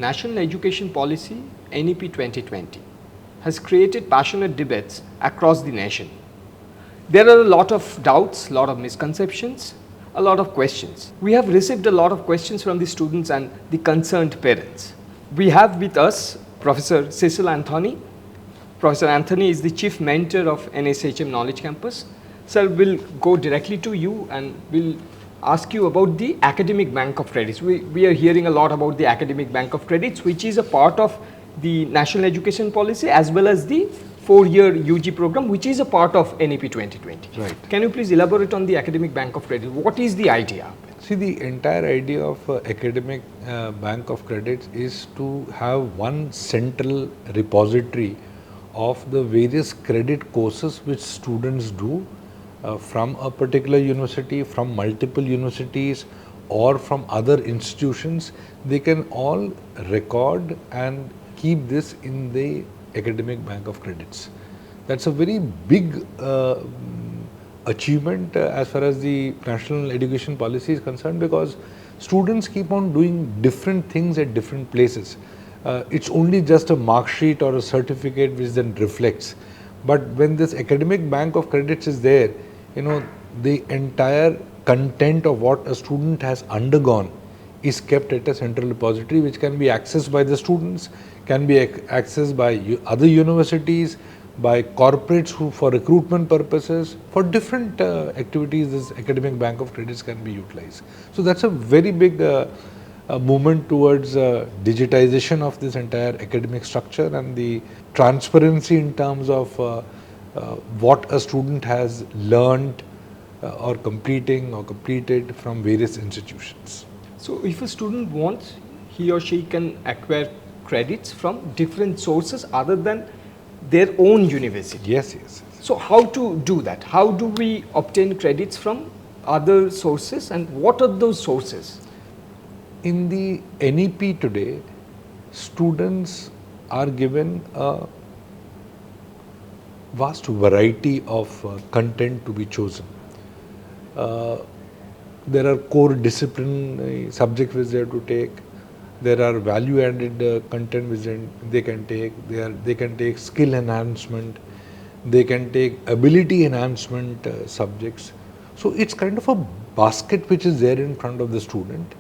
National Education Policy NEP 2020 has created passionate debates across the nation. There are a lot of doubts, a lot of misconceptions, a lot of questions. We have received a lot of questions from the students and the concerned parents. We have with us Professor Cecil Anthony. Professor Anthony is the Chief Mentor of NSHM Knowledge Campus. Sir, we'll go directly to you and we'll ask you about the Academic Bank of Credits. We are hearing a lot about the Academic Bank of Credits, which is a part of the National Education Policy as well as the 4-year UG program, which is a part of NEP 2020. Right. Can you please elaborate on the Academic Bank of Credit? What is the idea? See, the entire idea of Academic Bank of Credits is to have one central repository of the various credit courses which students do from a particular university, from multiple universities or from other institutions. They can all record and keep this in the Academic Bank of Credits. That's a very big achievement as far as the national education policy is concerned, because students keep on doing different things at different places. It's only just a mark sheet or a certificate which then reflects. But when this Academic Bank of Credits is there, the entire content of what a student has undergone is kept at a central repository, which can be accessed by the students, can be accessed by other universities, by corporates who for recruitment purposes, for different activities this Academic Bank of Credits can be utilized. So that's a very big movement towards digitization of this entire academic structure and the transparency in terms of what a student has learned or completed from various institutions. So if a student wants, he or she can acquire credits from different sources other than their own university. Yes. So how to do that? How do we obtain credits from other sources and what are those sources? In the NEP today, students are given a vast variety of content to be chosen. There are core discipline subjects which they have to take. There are value-added content which they can take. They can take skill enhancement. They can take ability enhancement subjects. So it's kind of a basket which is there in front of the student.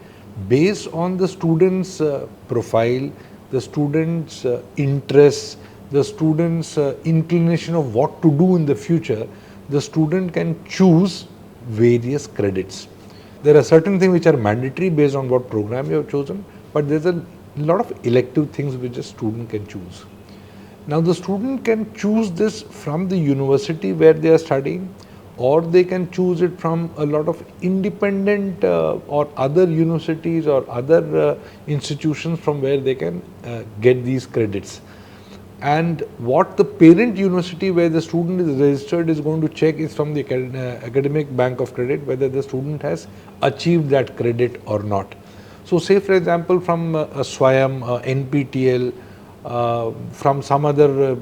Based on the student's profile, the student's interests, the student's inclination of what to do in the future, the student can choose various credits. There are certain things which are mandatory based on what program you have chosen, but there's a lot of elective things which a student can choose. Now the student can choose this from the university where they are studying, or they can choose it from a lot of independent or other universities or other institutions from where they can get these credits. And what the parent university where the student is registered is going to check is from the Academic Bank of Credit whether the student has achieved that credit or not. So say for example from SWAYAM, NPTEL, from some other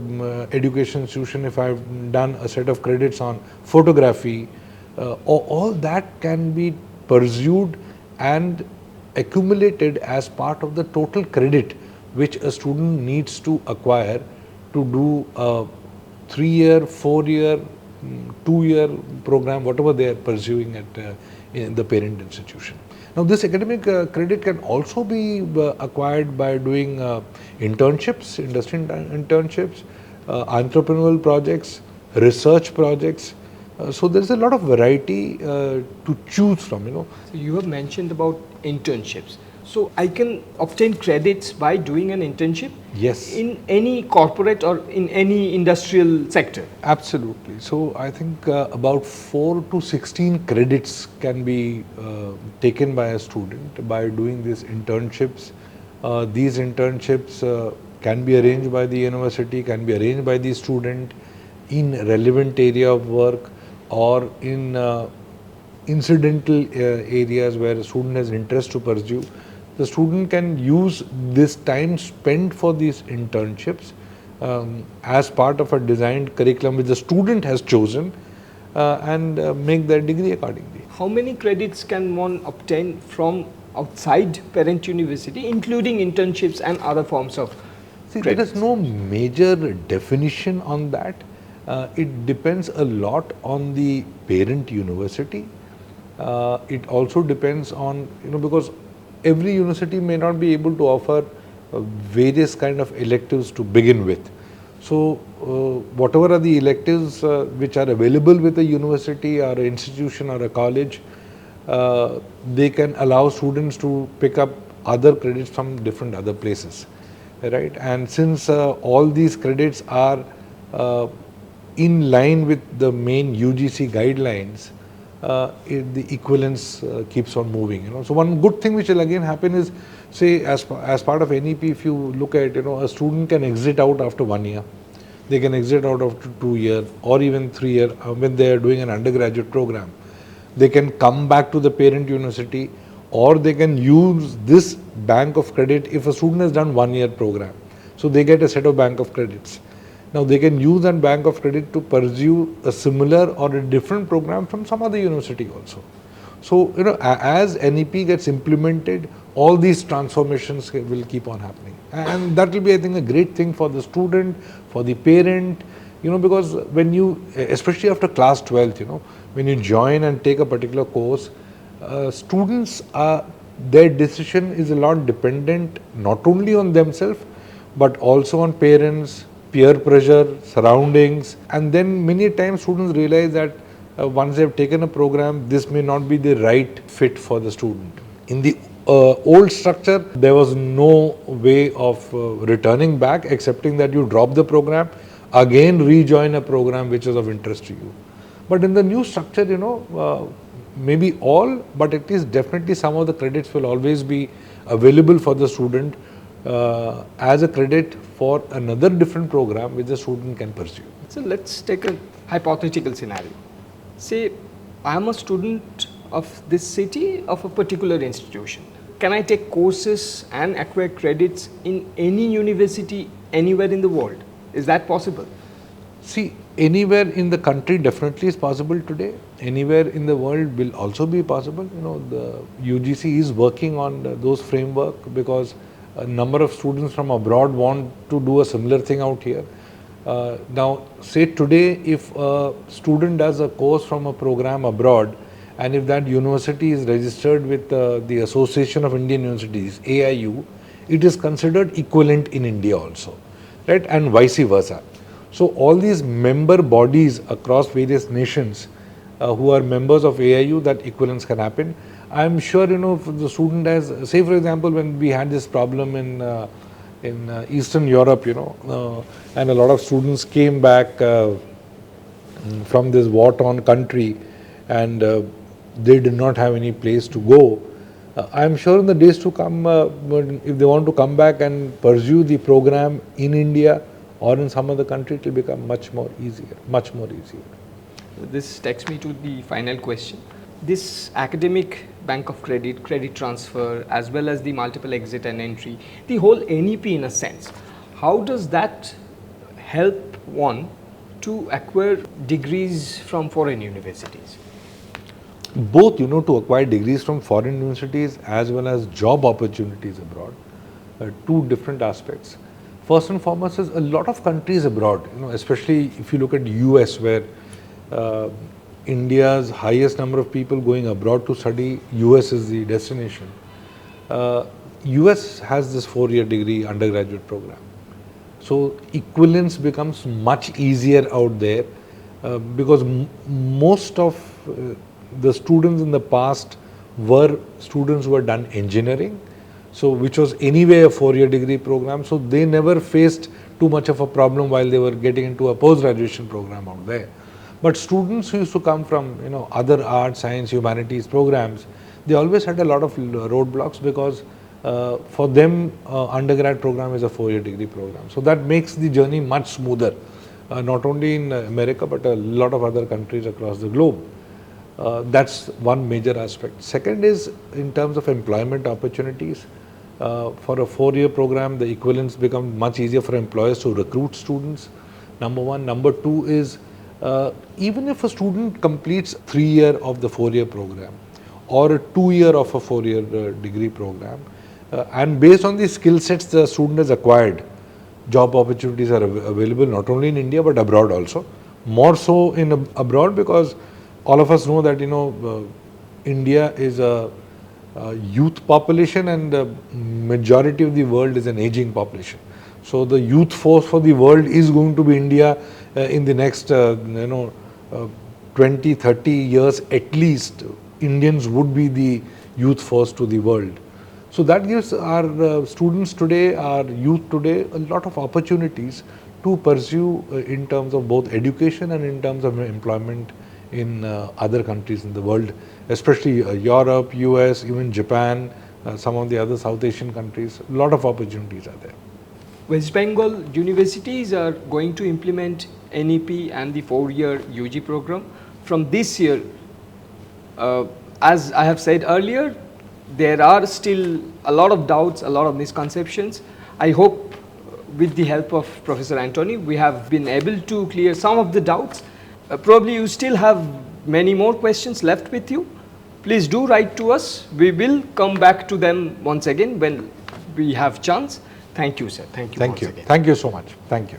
education institution, if I've done a set of credits on photography, all that can be pursued and accumulated as part of the total credit which a student needs to acquire to do a 3-year, 4-year, 2-year program, whatever they are pursuing at in the parent institution. Now this academic credit can also be acquired by doing internships, industry internships, entrepreneurial projects, research projects. So there is a lot of variety to choose from. So you have mentioned about internships. So I can obtain credits by doing an internship? Yes. In any corporate or in any industrial sector? Absolutely. So I think about 4 to 16 credits can be taken by a student by doing these internships. These internships can be arranged by the university, can be arranged by the student in relevant area of work or in incidental areas where a student has interest to pursue. The student can use this time spent for these internships as part of a designed curriculum which the student has chosen and make their degree accordingly. How many credits can one obtain from outside parent university, including internships and other forms of See, credits? there is no major definition on that. It depends a lot on the parent university. It also depends on, because every university may not be able to offer various kind of electives to begin with. So, whatever are the electives which are available with a university or an institution or a college, they can allow students to pick up other credits from different other places, right? And since all these credits are in line with the main UGC guidelines, the equivalence keeps on moving. So one good thing which will again happen is, say as part of NEP, if you look at, a student can exit out after 1 year, they can exit out after 2 years or even 3 years when they are doing an undergraduate program. They can come back to the parent university, or they can use this bank of credit if a student has done 1 year program. So they get a set of bank of credits. Now they can use that bank of credit to pursue a similar or a different program from some other university also. So, as NEP gets implemented, all these transformations will keep on happening. And that will be, I think, a great thing for the student, for the parent, because when you, especially after class 12th, when you join and take a particular course, students their decision is a lot dependent not only on themselves, but also on parents, peer pressure, surroundings, and then many times students realize that once they have taken a program, this may not be the right fit for the student. In the old structure, there was no way of returning back, excepting that you drop the program, again rejoin a program which is of interest to you. But in the new structure, maybe all, but at least definitely some of the credits will always be available for the student as a credit for another different program which the student can pursue. So let's take a hypothetical scenario. Say I am a student of this city, of a particular institution. Can I take courses and acquire credits in any university anywhere in the world? Is that possible? See, anywhere in the country definitely is possible today. Anywhere in the world will also be possible. The UGC is working on those framework, because a number of students from abroad want to do a similar thing out here. Now, say today, if a student does a course from a program abroad, and if that university is registered with the Association of Indian Universities, AIU, it is considered equivalent in India also, right? And vice versa. So all these member bodies across various nations who are members of AIU, that equivalence can happen. I am sure, if the student has, say for example, when we had this problem in Eastern Europe, and a lot of students came back from this war-torn country, and they did not have any place to go. I am sure in the days to come, if they want to come back and pursue the program in India or in some other country, it will become much more easier. This takes me to the final question. This academic bank of credit transfer, as well as the multiple exit and entry, the whole NEP in a sense, how does that help one to acquire degrees from foreign universities? Both, to acquire degrees from foreign universities as well as job opportunities abroad, two different aspects. First and foremost is a lot of countries abroad, especially if you look at US, where India's highest number of people going abroad to study, US is the destination. US has this 4-year degree undergraduate program. So equivalence becomes much easier out there because most of the students in the past were students who had done engineering, so which was anyway a 4-year degree program, so they never faced too much of a problem while they were getting into a post-graduation program out there. But students who used to come from other arts, science, humanities programs, they always had a lot of roadblocks, because for them undergrad program is a 4-year degree program. So that makes the journey much smoother, not only in America but a lot of other countries across the globe. That's one major aspect. Second is in terms of employment opportunities. For a 4-year program, the equivalence becomes much easier for employers to recruit students, number one. Number two is even if a student completes 3 years of the 4-year program, or a 2-year of a 4-year degree program. And based on the skill sets the student has acquired, job opportunities are available not only in India but abroad also. More so in abroad, because all of us know that India is a youth population and the majority of the world is an aging population. So the youth force for the world is going to be India in the next 20, 30 years at least. Indians would be the youth force to the world. So that gives our students today, our youth today, a lot of opportunities to pursue in terms of both education and in terms of employment in other countries in the world, especially Europe, US, even Japan, some of the other South Asian countries. A lot of opportunities are there. West Bengal universities are going to implement NEP and the 4-year UG program from this year. As I have said earlier, there are still a lot of doubts, a lot of misconceptions. I hope with the help of Professor Antony, we have been able to clear some of the doubts. Probably you still have many more questions left with you. Please do write to us. We will come back to them once again when we have chance. Thank you, sir. Thank you. Thank you. Thank you so much. Thank you.